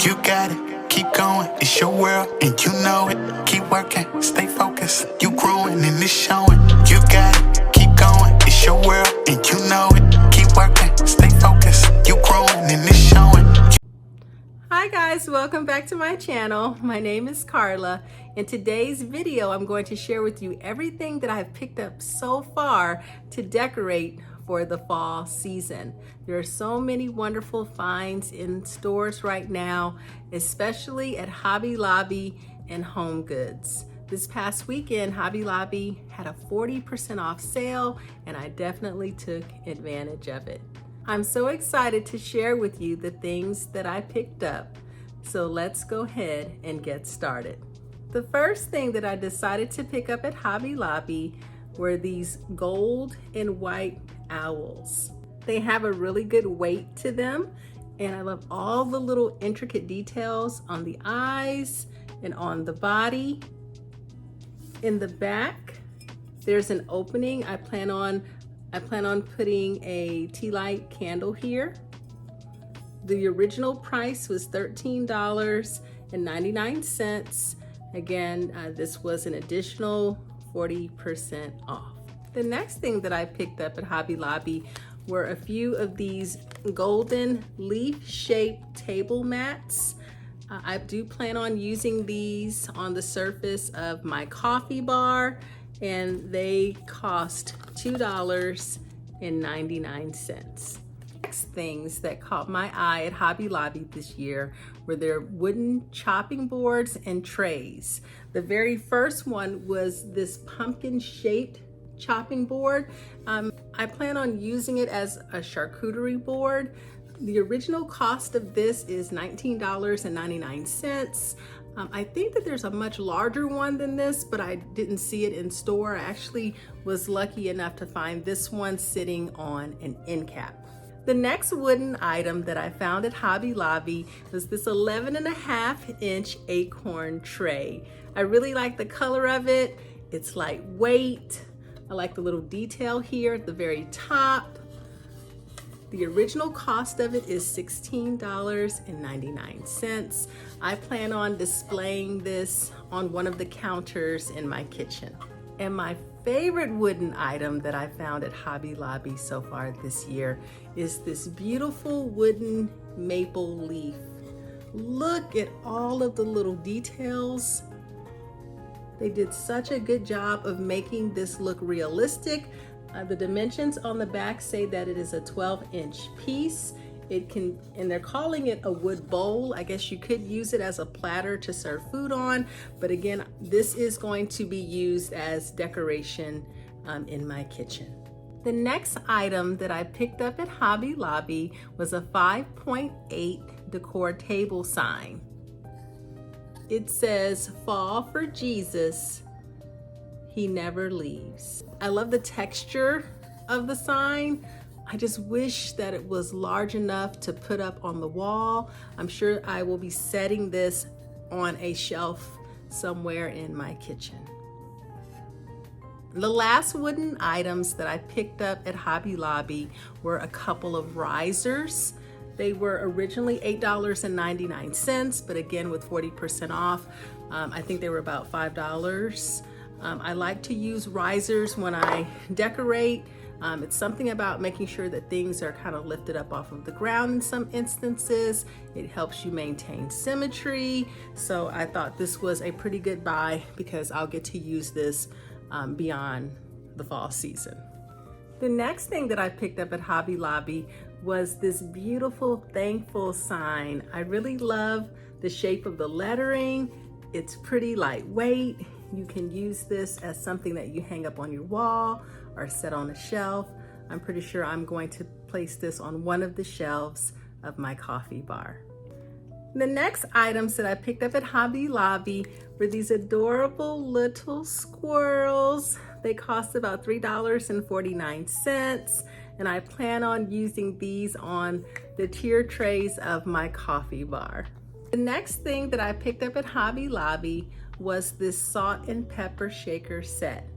You got it, keep going, it's your world, and you know it. Keep working, stay focused, you growing and it's showing. You got it, keep going, it's your world, and you know it. Keep working, stay focused, you growing and it's showing. Hi guys, welcome back to my channel. My name is Carla. In today's video, I'm going to share with you everything that I've picked up so far to decorate for the fall season. There are so many wonderful finds in stores right now, especially at Hobby Lobby and Home Goods. This past weekend, Hobby Lobby had a 40% off sale, and I definitely took advantage of it. I'm so excited to share with you the things that I picked up. So let's go ahead and get started. The first thing that I decided to pick up at Hobby Lobby were these gold and white owls. They have a really good weight to them, and I love all the little intricate details on the eyes and on the body. In the back, there's an opening. I plan on putting a tea light candle here. The original price was $13.99. Again, this was an additional 40% off. The next thing that I picked up at Hobby Lobby were a few of these golden leaf-shaped table mats. I do plan on using these on the surface of my coffee bar, and they cost $2.99. Next things that caught my eye at Hobby Lobby this year were their wooden chopping boards and trays. The very first one was this pumpkin shaped chopping board. I plan on using it as a charcuterie board. The original cost of this is $19.99. I think that there's a much larger one than this, but I didn't see it in store. I actually was lucky enough to find this one sitting on an end cap. The next wooden item that I found at Hobby Lobby was this 11.5-inch acorn tray. I really like the color of it. It's lightweight. I like the little detail here at the very top. The original cost of it is $16.99. I plan on displaying this on one of the counters in my kitchen. And my favorite wooden item that I found at Hobby Lobby so far this year is this beautiful wooden maple leaf. Look at all of the little details. They did such a good job of making this look realistic. The dimensions on the back say that it is a 12-inch piece. And they're calling it a wood bowl. I guess you could use it as a platter to serve food on, but again, this is going to be used as decoration in my kitchen. The next item that I picked up at Hobby Lobby was a 5.8 decor table sign. It says, "Fall for Jesus, He never leaves." I love the texture of the sign. I just wish that it was large enough to put up on the wall. I'm sure I will be setting this on a shelf somewhere in my kitchen. The last wooden items that I picked up at Hobby Lobby were a couple of risers. They were originally $8.99, but again, with 40% off, I think they were about $5. I like to use risers when I decorate. It's something about making sure that things are kind of lifted up off of the ground in some instances. It helps you maintain symmetry. So I thought this was a pretty good buy because I'll get to use this beyond the fall season. The next thing that I picked up at Hobby Lobby was this beautiful thankful sign. I really love the shape of the lettering. It's pretty lightweight. You can use this as something that you hang up on your wall or set on a shelf. I'm pretty sure I'm going to place this on one of the shelves of my coffee bar. The next items that I picked up at Hobby Lobby were these adorable little squirrels. They cost about $3.49, and I plan on using these on the tier trays of my coffee bar. The next thing that I picked up at Hobby Lobby was this salt and pepper shaker set.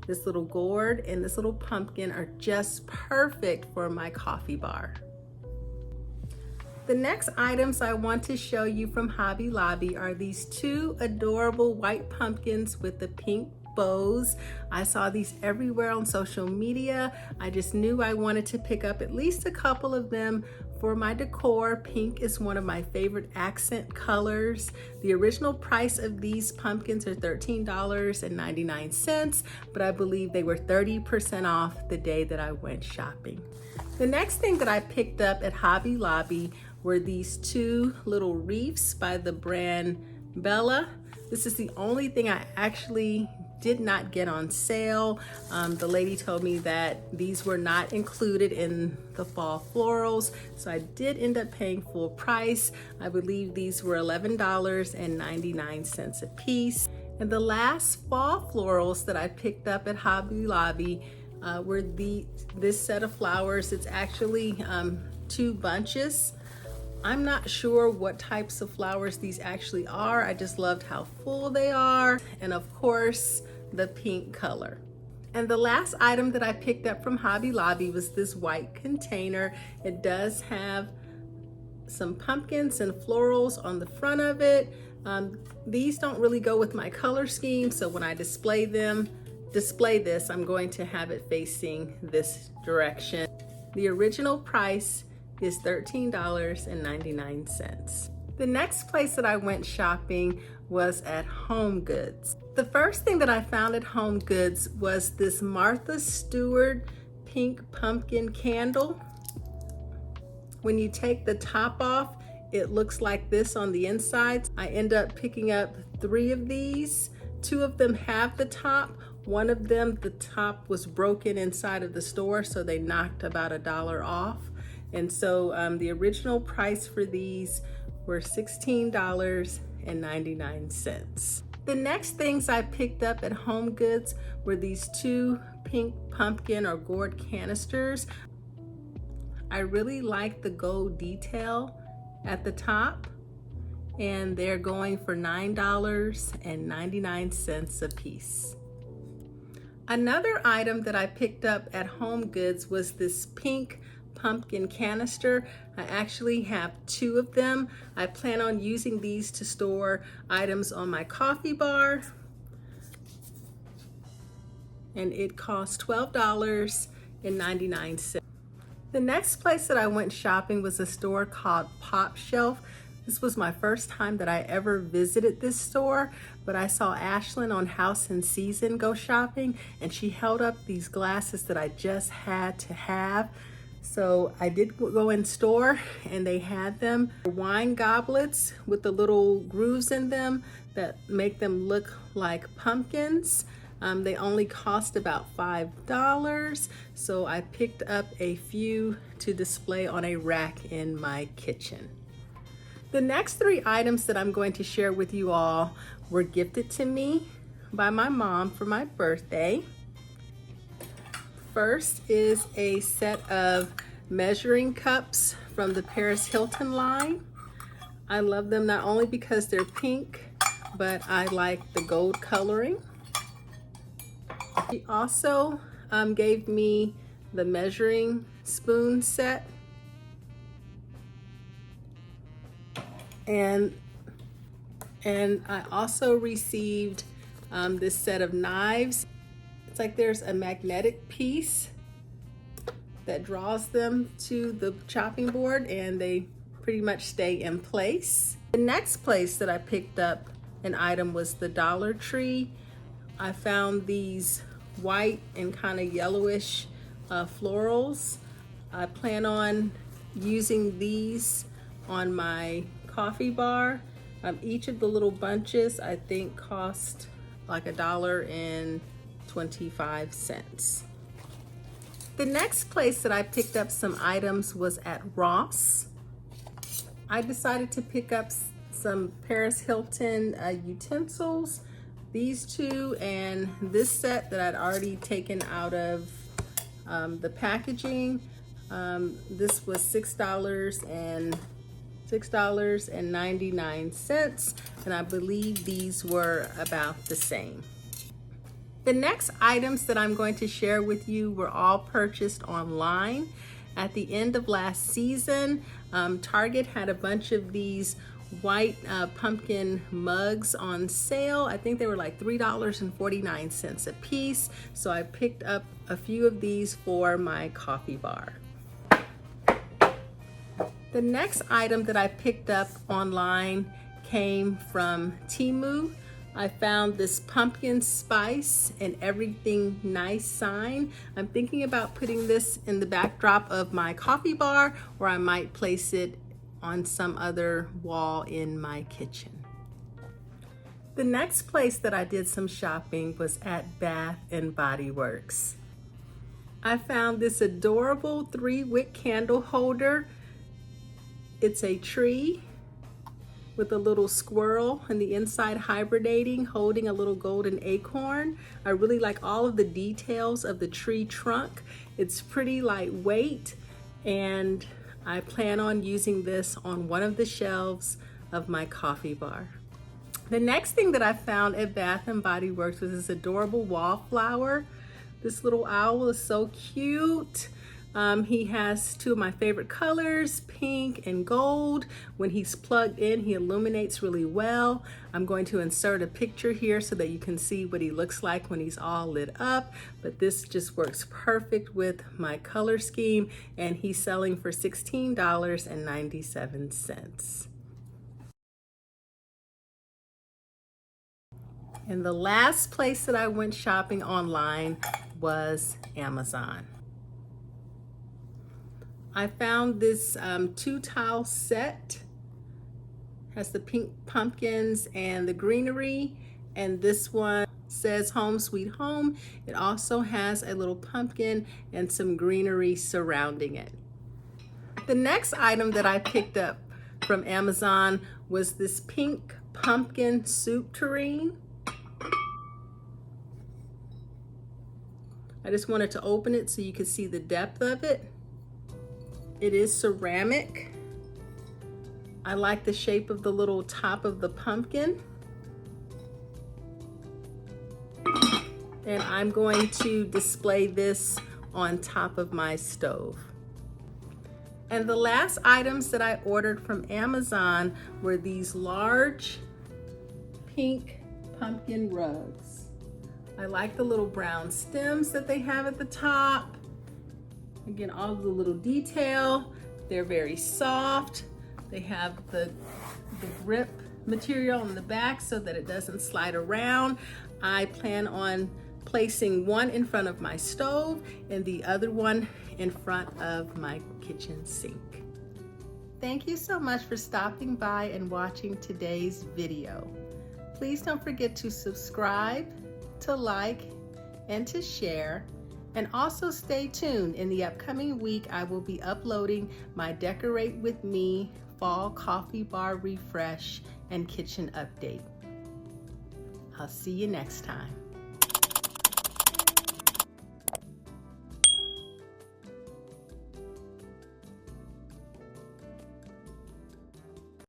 This little gourd and this little pumpkin are just perfect for my coffee bar. The next items I want to show you from Hobby Lobby are these two adorable white pumpkins with the pink bows. I saw these everywhere on social media. I just knew I wanted to pick up at least a couple of them for my decor. Pink is one of my favorite accent colors. The original price of these pumpkins are $13.99, but I believe they were 30% off the day that I went shopping. The next thing that I picked up at Hobby Lobby were these two little wreaths by the brand Bella. This is the only thing I actually did not get on sale. The lady told me that these were not included in the fall florals, so I did end up paying full price. I believe these were $11.99 a piece. And the last fall florals that I picked up at Hobby Lobby were this set of flowers. It's actually two bunches. I'm not sure what types of flowers these actually are. I just loved how full they are, and of course, the pink color. And the last item that I picked up from Hobby Lobby was this white container. It does have some pumpkins and florals on the front of it. These don't really go with my color scheme, so when I display this, I'm going to have it facing this direction. The original price is $13.99. The next place that I went shopping was at Home Goods. The first thing that I found at Home Goods was this Martha Stewart pink pumpkin candle. When you take the top off, it looks like this on the inside. I end up picking up 3 of these. 2 of them have the top. One of them, the top was broken inside of the store, so they knocked about $1 off. And so the original price for these were $16.99. The next things I picked up at Home Goods were these 2 pink pumpkin or gourd canisters. I really like the gold detail at the top, and they're going for $9.99 a piece. Another item that I picked up at Home Goods was this pink pumpkin canister. I actually have 2 of them. I plan on using these to store items on my coffee bar, and it costs $12.99. The next place that I went shopping was a store called Pop Shelf. This was my first time that I ever visited this store, but I saw Ashlyn on House and Season go shopping, and she held up these glasses that I just had to have. So I did go in store, and they had them. Wine goblets with the little grooves in them that make them look like pumpkins. They only cost about $5, so I picked up a few to display on a rack in my kitchen. The next 3 items that I'm going to share with you all were gifted to me by my mom for my birthday. First is a set of measuring cups from the Paris Hilton line. I love them not only because they're pink, but I like the gold coloring. She also gave me the measuring spoon set. And I also received this set of knives. It's like there's a magnetic piece that draws them to the chopping board, and they pretty much stay in place. The next place that I picked up an item was the Dollar Tree. I found these white and kind of yellowish florals. I plan on using these on my coffee bar. Each of the little bunches I think cost like $1.25. The next place that I picked up some items was at Ross. I decided to pick up some Paris Hilton utensils. These 2 and this set that I'd already taken out of the packaging. This was $6.99, and I believe these were about the same. The next items that I'm going to share with you were all purchased online. At the end of last season, Target had a bunch of these white pumpkin mugs on sale. I think they were like $3.49 a piece. So I picked up a few of these for my coffee bar. The next item that I picked up online came from Temu. I found this pumpkin spice and everything nice sign. I'm thinking about putting this in the backdrop of my coffee bar, or I might place it on some other wall in my kitchen. The next place that I did some shopping was at Bath and Body Works. I found this adorable 3-wick candle holder. It's a tree with a little squirrel on the inside hibernating, holding a little golden acorn. I really like all of the details of the tree trunk. It's pretty lightweight, and I plan on using this on one of the shelves of my coffee bar. The next thing that I found at Bath and Body Works was this adorable wallflower. This little owl is so cute. He has two of my favorite colors, pink and gold. When he's plugged in, he illuminates really well. I'm going to insert a picture here so that you can see what he looks like when he's all lit up, but this just works perfect with my color scheme, and he's selling for $16.97. And the last place that I went shopping online was Amazon. I found this 2-tile set. Has the pink pumpkins and the greenery, and this one says Home Sweet Home. It also has a little pumpkin and some greenery surrounding it. The next item that I picked up from Amazon was this pink pumpkin soup tureen. I just wanted to open it so you could see the depth of it. It is ceramic. I like the shape of the little top of the pumpkin. And I'm going to display this on top of my stove. And the last items that I ordered from Amazon were these large pink pumpkin rugs. I like the little brown stems that they have at the top. Again, all of the little detail. They're very soft. They have the grip material on the back so that it doesn't slide around. I plan on placing one in front of my stove and the other one in front of my kitchen sink. Thank you so much for stopping by and watching today's video. Please don't forget to subscribe, to like, and to share. And also stay tuned. In the upcoming week, I will be uploading my Decorate With Me Fall Coffee Bar Refresh and Kitchen Update. I'll see you next time.